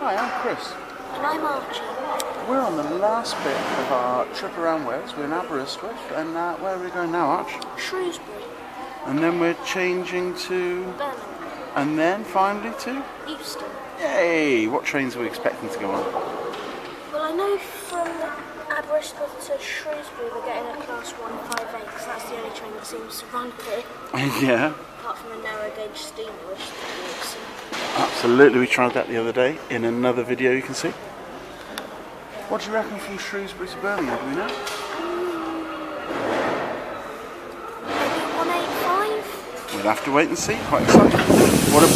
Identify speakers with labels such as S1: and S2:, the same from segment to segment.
S1: Hi, I'm Chris.
S2: And I'm Archie.
S1: We're on the last bit of our trip around Wales. We're in Aberystwyth, and where are we going now, Arch?
S2: Shrewsbury.
S1: And then we're changing to...
S2: Birmingham.
S1: And then finally to...
S2: Euston.
S1: Yay! What trains are we expecting to go on?
S2: Well, I know from Aberystwyth to Shrewsbury we're getting a Class 158 because that's the only train that seems to run here.
S1: Yeah.
S2: Apart from a narrow gauge steamer, which is awesome.
S1: Absolutely, we tried that the other day in another video you can see. What do you reckon from Shrewsbury to Birmingham, do we know?
S2: Maybe 185?
S1: We'll have to wait and see, quite excited. What a...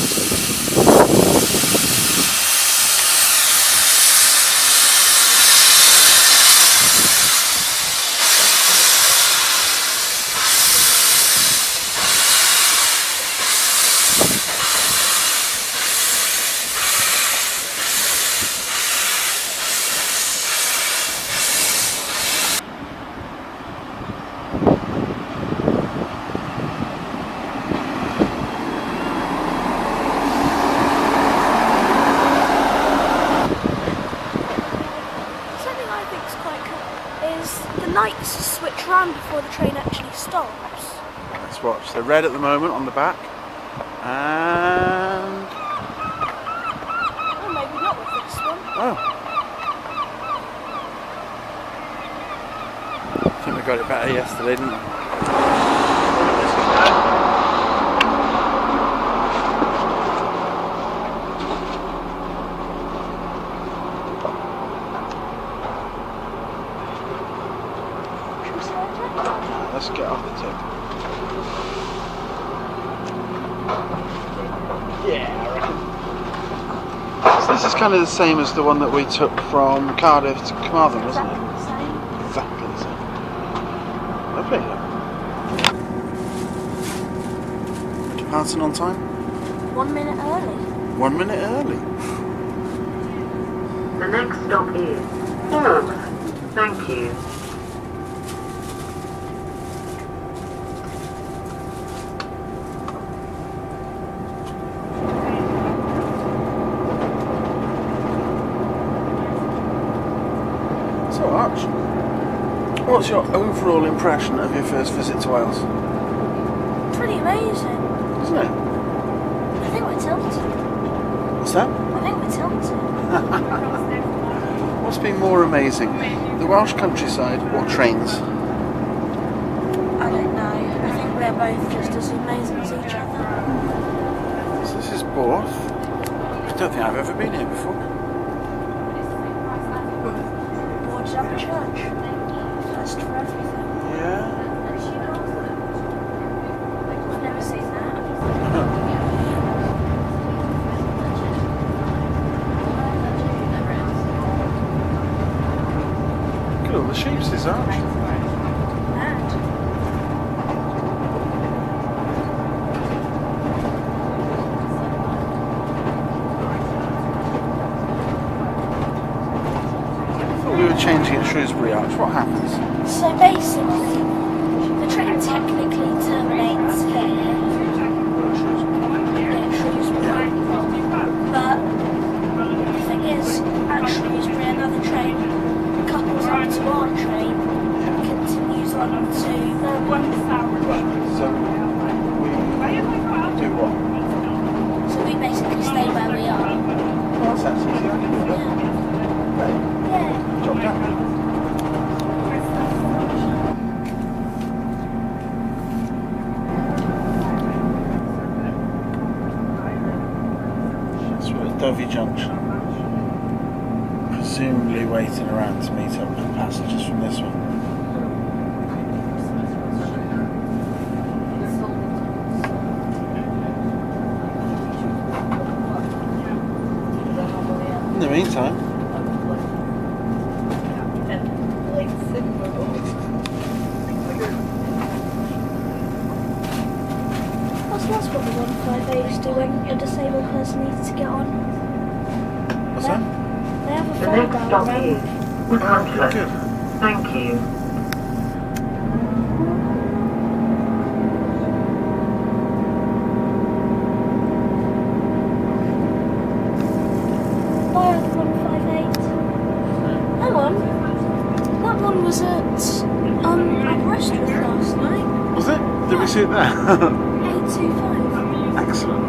S2: Lights switch round before the train actually stops.
S1: Let's watch. They're red at the moment on the back, and
S2: oh, maybe not with this one.
S1: Oh, I think we got it better yesterday, didn't we? Let's get off the tip. Yeah, I reckon. So this is kind of the same as the one that we took from Cardiff to Carmarthen, wasn't it? Exactly the same. Lovely. Departing on time?
S2: 1 minute early.
S1: 1 minute early.
S3: The next stop is Bournemouth. Thank you.
S1: So Arch, what's your overall impression of your first visit to Wales?
S2: Pretty amazing.
S1: Isn't it?
S2: I think we're tilted.
S1: What's that?
S2: I think we're tilted.
S1: What's been more amazing, the Welsh countryside or trains?
S2: I don't know. I think we're both just as amazing as each other.
S1: So this is Bournemouth. I don't think I've ever been here before.
S2: Up a church. First for everything.
S1: Yeah.
S2: I've never seen that.
S1: Look at all the sheeps, this Arch. We were changing at Shrewsbury Arch. What happens?
S2: So basically, the train technically terminates here. Yeah, Shrewsbury. But the thing is, at Shrewsbury, another train couples up to our train and continues on to Birmingham.
S1: So we do what?
S2: So we basically stay where we are.
S1: Well, that's easy.
S2: Yeah. Yeah.
S1: Job done. So we're at Dovey Junction, presumably waiting around to meet up with passengers from this one. In the meantime,
S2: That's what the 158s do when a disabled person needs to get on.
S1: what's that?
S2: They have a
S3: The
S2: phone
S3: next stop
S2: down
S3: is Machynlleth. Thank you.
S2: Why are
S1: see it there?
S2: 825.
S1: Excellent.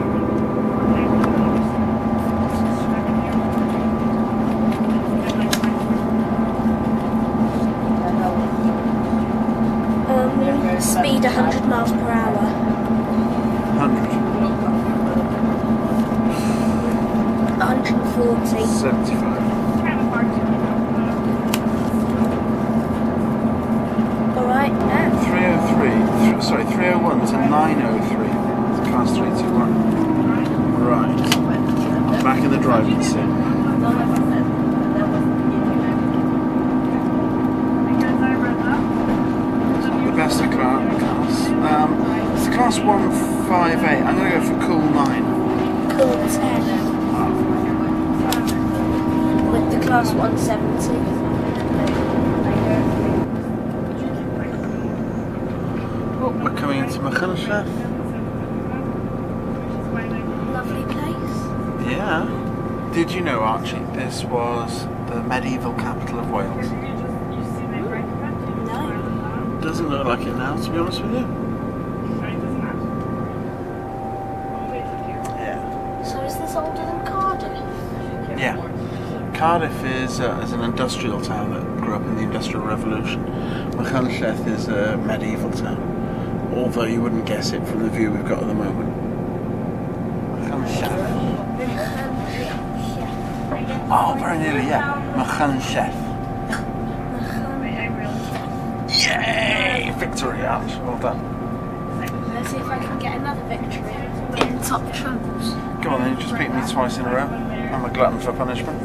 S2: Speed 100 miles per hour.
S1: 100.
S2: 140.
S1: 75.
S2: Alright, now.
S1: 303. Sorry, 301 to 903. It's class 321. Right. Back in the driving seat. The best of class. It's class 158. I'm going to go for cool 9.
S2: Cool 10. With the class 170.
S1: Oh, we're coming into Machynlleth.
S2: Lovely place.
S1: Yeah. Did you know, Archie, this was the medieval capital of Wales?
S2: No.
S1: Doesn't look like it now, to be honest with you. Yeah.
S2: So is this older than Cardiff?
S1: Yeah. Cardiff is an industrial town that grew up in the Industrial Revolution. Machynlleth is a medieval town, although you wouldn't guess it from the view we've got at the moment. Machynlleth. Oh, very nearly, yeah. Machynlleth. Yay! Victory, Arch. Well done.
S2: Let's see if I can get another victory in top trumps.
S1: Come on then, you just beat me twice in a row. I'm a glutton for punishment.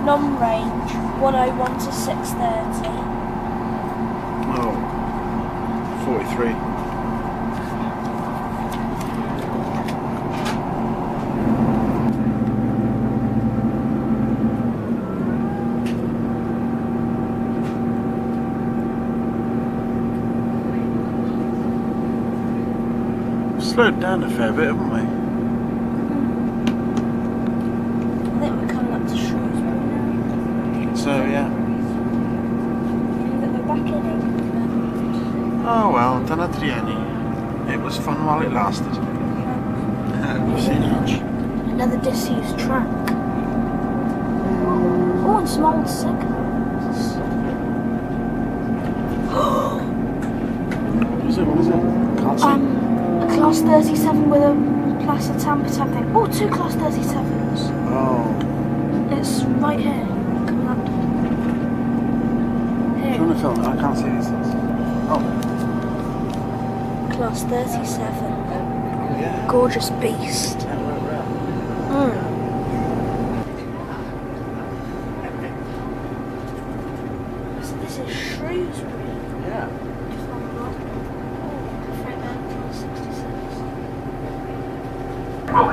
S2: Non-range, 101 to 630.
S1: Oh, 43. Slowed down a fair bit, haven't we?
S2: I think we're coming up to Shrewsbury now.
S1: So, yeah.
S2: But we're back in England.
S1: Oh well, dyna drieni. It was fun while it lasted. You've seen Arch.
S2: Another disused track. Oh, and some old signals.
S1: What is it? What is it? Can't see.
S2: A class 37 with a plaster tamper type thing. Oh, two class 37s.
S1: Oh.
S2: It's right here. Coming up.
S1: Do you
S2: Here.
S1: want to film it? I can't see these things. Oh.
S2: Class 37.
S1: Yeah.
S2: Gorgeous beast.
S1: Yeah, right.
S2: So this is Shrewsbury.
S1: Yeah.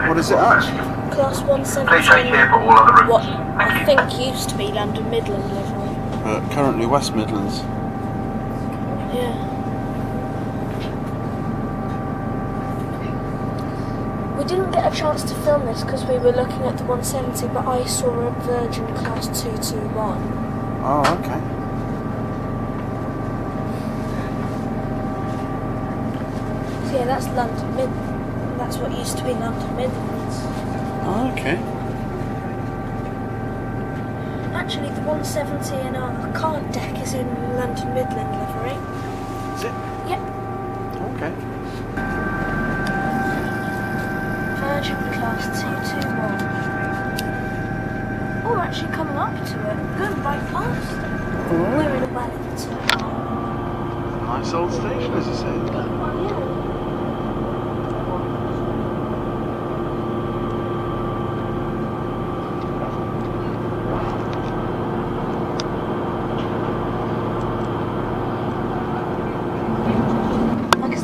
S1: What is it, Arch?
S2: Class 170.
S3: Please take care for all other routes.
S2: What
S3: Thank
S2: I
S3: you.
S2: think used to be London Midland livery.
S1: Currently West Midlands.
S2: Yeah. We didn't get a chance to film this because we were looking at the 170, but I saw a Virgin Class 221.
S1: Oh, okay.
S2: So yeah, that's London Midland. That's what used to be London Midlands.
S1: Oh, okay.
S2: Actually, the 170 in our card deck is in London Midland livery.
S1: Is it?
S2: Yep.
S1: Okay.
S2: Virgin Class 221. Oh, we're actually coming up to it. We're going right past it. We're in Wellington.
S1: Nice old station, as you say.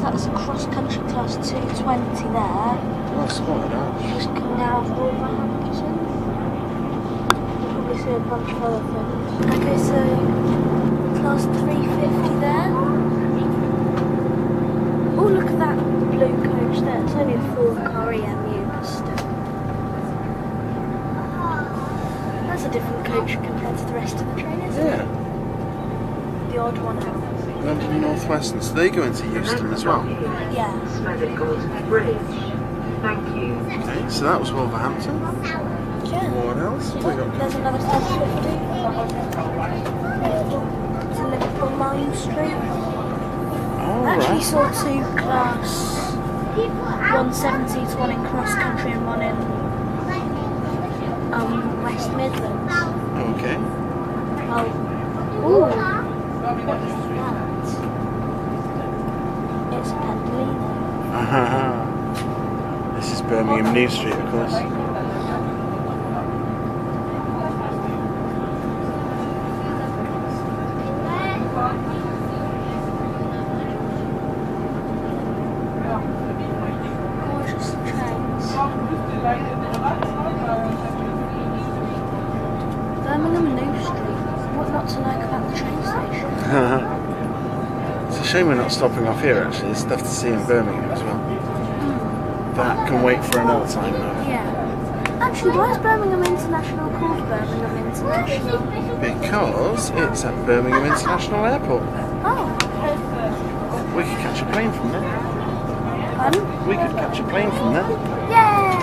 S2: That's a cross-country class 220 there.
S1: Well spotted, Arch.
S2: Just coming out of Wolverhampton. You'll probably see a bunch of other things. Okay, so class 350 there. Oh, look at that blue coach there. It's only a 4-car EMU, but still. That's a different coach compared to the rest of the train, isn't it? The odd one out.
S1: London Northwestern, so they go into Euston as well.
S2: Yeah.
S3: Bridge. Thank you.
S1: Okay, so that was Wolverhampton.
S2: Yeah.
S1: What else? We got
S2: There's another 750. To Liverpool Mine Street.
S1: oh,
S2: I actually
S1: right.
S2: saw 2 class 170s, one in cross country and one in West Midlands.
S1: Okay.
S2: Oh, ooh, what is that? It's a Pendolino.
S1: This is Birmingham New Street, of course.
S2: Gorgeous trains. Birmingham New Street. What not to like about the train station?
S1: It's a shame we're not stopping off here, actually. There's stuff to see in Birmingham as well. That can wait for another time, though.
S2: Yeah. Actually, why is Birmingham International called Birmingham International?
S1: Because it's at Birmingham International Airport.
S2: Oh.
S1: We could catch a plane from there.
S2: Pardon?
S1: We could catch a plane from there.
S2: Yay!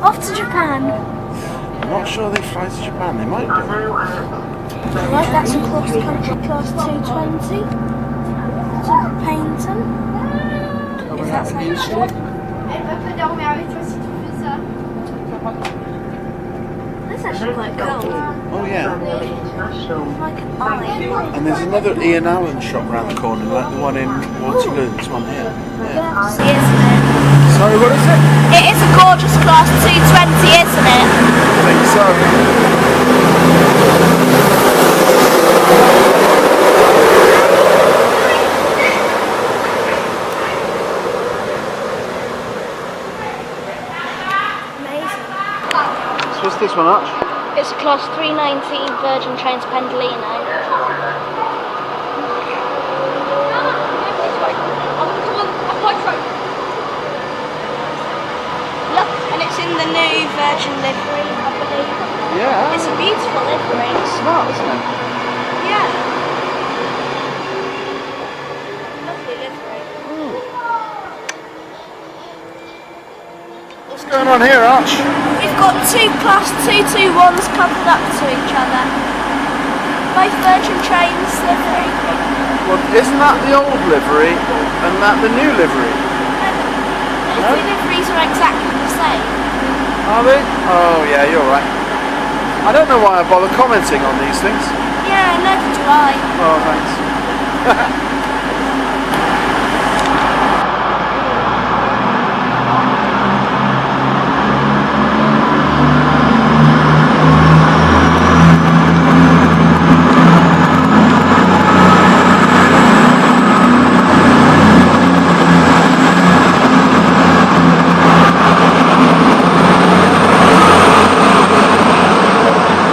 S2: Off to Japan.
S1: I'm not sure they fly to Japan. They might do.
S2: Right, that's a cross country class 220 to Paynton. Is that Main Street? That's actually quite cool.
S1: Oh yeah.
S2: Like an eye.
S1: And there's another Ian Allen shop around the corner, like the one in Waterloo. This one here.
S2: We're
S1: Yeah.
S2: gonna have to see, isn't it?
S1: Sorry, what is it?
S2: It is a gorgeous class 220, isn't it?
S1: I think so.
S2: Amazing.
S1: So what's this one, Arch?
S2: It's a class 319 Virgin Trains Pendolino. Look, and it's in the new Virgin livery, I believe.
S1: Yeah.
S2: It's a beautiful livery.
S1: It's smart, isn't it?
S2: Yeah. Lovely livery.
S1: What's going on here, Arch?
S2: We've got 2 class 221s coupled up to each other. Both Virgin Trains livery.
S1: Well, isn't that the old livery and that the new livery?
S2: The two liveries are exactly the same.
S1: Are they? Oh yeah, you're right. I don't know why I bother commenting on these things.
S2: Yeah, neither do I.
S1: Oh, thanks.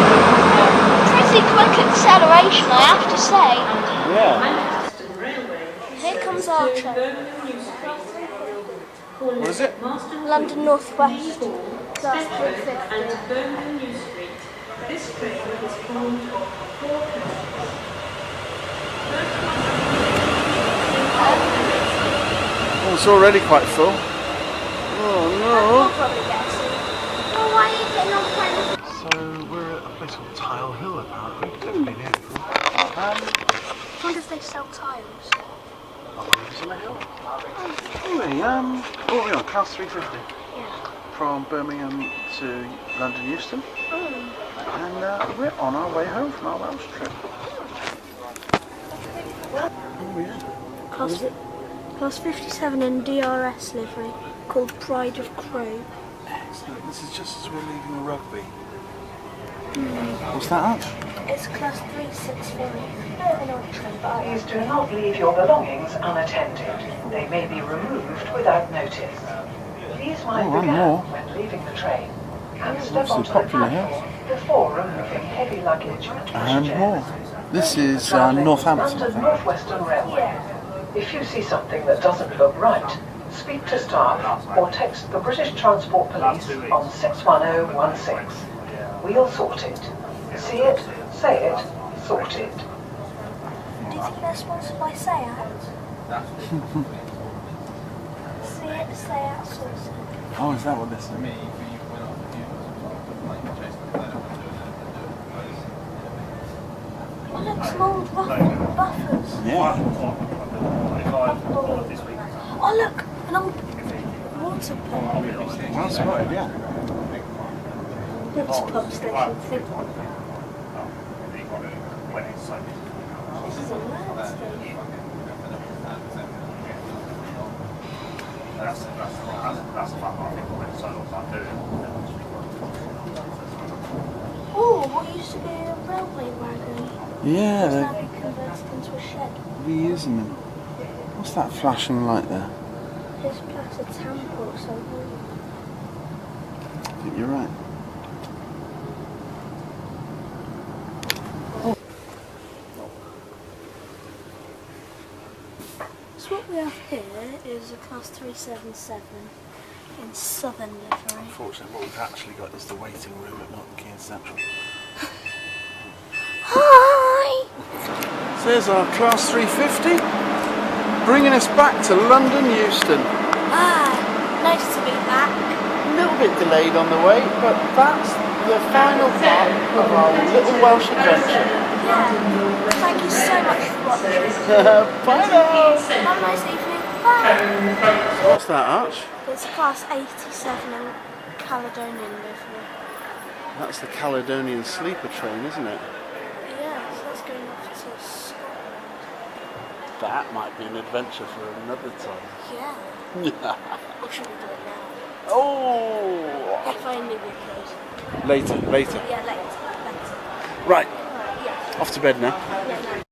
S2: Pretty quick acceleration, I have to say.
S1: Yeah.
S2: Here comes our train.
S1: What is it?
S2: London Northwestern Class 350.
S3: This train is formed of 4
S1: Oh, it's already quite full. Oh
S2: We'll probably get to. Oh, why are you getting on train?
S1: no. So we're at a place called Tile Hill, apparently. Never been here before.
S2: I wonder if they sell tiles.
S1: It's on a hill. Anyway, what are we on? Class 350.
S2: Yeah.
S1: From Birmingham to London Euston.
S2: Mm.
S1: And we're on our way home from our Welsh trip. Oh yeah.
S2: Class 57 in DRS livery called Pride of Crewe.
S1: Excellent. This is just as we're leaving the rugby. What's that, Arch?
S2: It's class 363. I know what train, but
S3: Please do not leave your belongings unattended. They may be removed without notice. Please mind the
S1: and
S3: gap
S1: more.
S3: when leaving the train and step
S1: Obviously
S3: onto the
S1: popular here.
S3: platform before removing heavy luggage
S1: And
S3: chairs.
S1: more. This is
S3: Travelling
S1: Northampton, I
S3: London
S1: think.
S3: Northwestern Railway. If you see something that doesn't look right, speak to staff or text the British Transport Police on 61016. We'll sort it. See it, say it, sort it.
S2: think they're sponsored by CAMT? CAMT sauce.
S1: Oh, is that what this is?
S2: Oh look, small buffers.
S1: Yeah.
S2: Oh look, an old water pump.
S1: Well spotted, yeah.
S2: Water pump station. This is a land station.
S4: That's the fact that I think we're so long time doing.
S2: Oh, what used to be a railway wagon.
S1: Yeah,
S2: It's now
S1: they're
S2: been converted into a shed.
S1: reusing them. What's that flashing light there?
S2: It's Plaza Tampa or something.
S1: I think you're right.
S2: So what we have here is a Class 377 in southern livery.
S1: Unfortunately, what we've actually got is the waiting room at Milton Keynes Central.
S2: Hi!
S1: So there's our Class 350, bringing us back to London Euston.
S2: Ah, nice to be back.
S1: A little bit delayed on the way, but that's the final part of our little Welsh adventure.
S2: Yeah. Thank you so much for watching.
S1: Bye now!
S2: Have a nice evening. Bye!
S1: What's that, Arch?
S2: It's a Class 87 in Caledonian livery.
S1: That's the Caledonian sleeper train, isn't it?
S2: Yeah, so that's going off to Scotland.
S1: That might be an adventure for another time.
S2: Yeah.
S1: Yeah.
S2: Or should we do it now?
S1: Oh!
S2: If only we could.
S1: Later.
S2: Yeah, later.
S1: Right,
S2: Alright, yeah.
S1: off to bed now.
S2: Yeah, no.